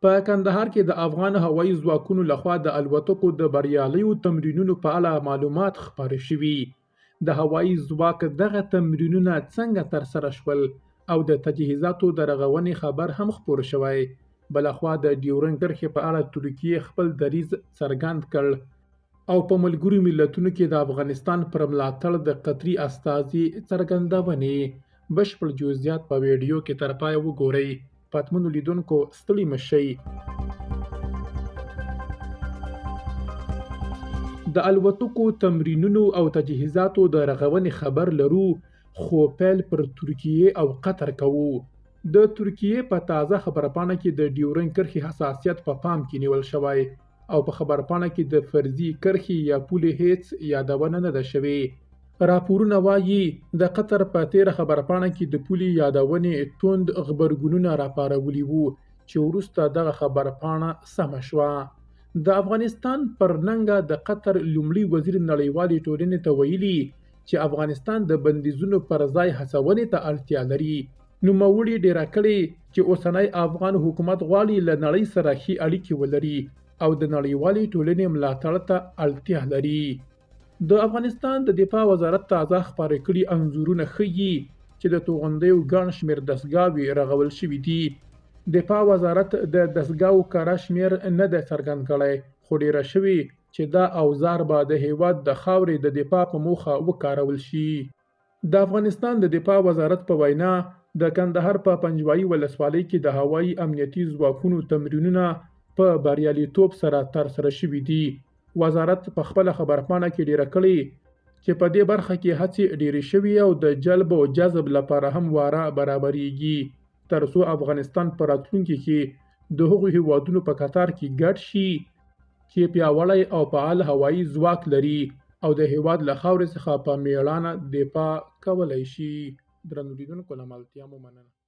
په کندهار کې د افغان هوایي ځواکونو لخوا د الوتکو د بریالیو تمرینونو په اړه معلومات خپاره شوي. د هوایي ځواک دغه تمرینونه څنګه ترسره شول او د تجهیزاتو د رغونې خبر هم خپور شوی. بلخوا د ډیورنډ کرښې په اړه ترکیې خپل دریځ څرګند کړ او په ملګرو ملتونو کې د افغانستان پر ملاتړ د قطري استازي څرګندونې. بشپړ جزئیات په ویډیو کې تر پایه وګورئ. پاتمنو لیدونکو ستړي مه شئ. د الوتکو تمرینونو او تجهیزاتو د رغونې خبر لرو، خو پیل پر ترکیې او قطر کوو. د ترکیې په تازه خبرپاڼه کې د ډیورنډ کرښې حساسیت په پام کې نیول شوی او په خبرپاڼه کې د فرضي کرښې یا پولې هیڅ یادونه نه ده شوې. راپورونه وایي د قطر په تیره خبرپاڼه کې د پولې یادونې توند غبرګونونه راپارولي وو، چې وروسته دغه خبرپاڼه سمه شوه. د افغانستان پر ننګه د قطر لومړي وزیر نړیوالې ټولنې ته ویلي چې افغانستان د بندیزونو پر ځای هڅونې ته اړتیا لري. نوموړي ډیره کړې چې اوسنی افغان حکومت غواړي له نړۍ سره ښې اړیکې ولري او د نړیوالې ټولنې ملاتړ ته اړتیا لري. د افغانستان د دفاع وزارت تازه خپاره کړي انځورونه ښیي چې د توغندیو ګڼ شمېر دستګاوې رغول شوي دي. دفاع وزارت د دستګاوو کره شمېر نه دی څرګند کړی، خو ډیره شوي چې دا اوزار به د هیواد د خاورې د دفاع په موخه وکارول شي. د افغانستان د دفاع وزارت په وینا د کندهار په پنجوایي ولسوالۍ کې د هوایي امنیتي ځواکونو تمرینونه په بریالیتوب سره ترسره شوي دي. وزارت په خپله خبرپاڼه کې ډیره کړې چې په دې برخه کې هڅې ډیرې شوي او د جلب او جذب لپاره هم واره برابریږي، ترڅو افغانستان په راتلونکي کې د هغو هیوادونو په کتار کې ګډ شي چې پیاوړی او فعال هوایي ځواک لري او د هیواد له خاورې څخه په میړانه دفاع کولی شي. درنو لیدونکو له ملتیا مو مننه.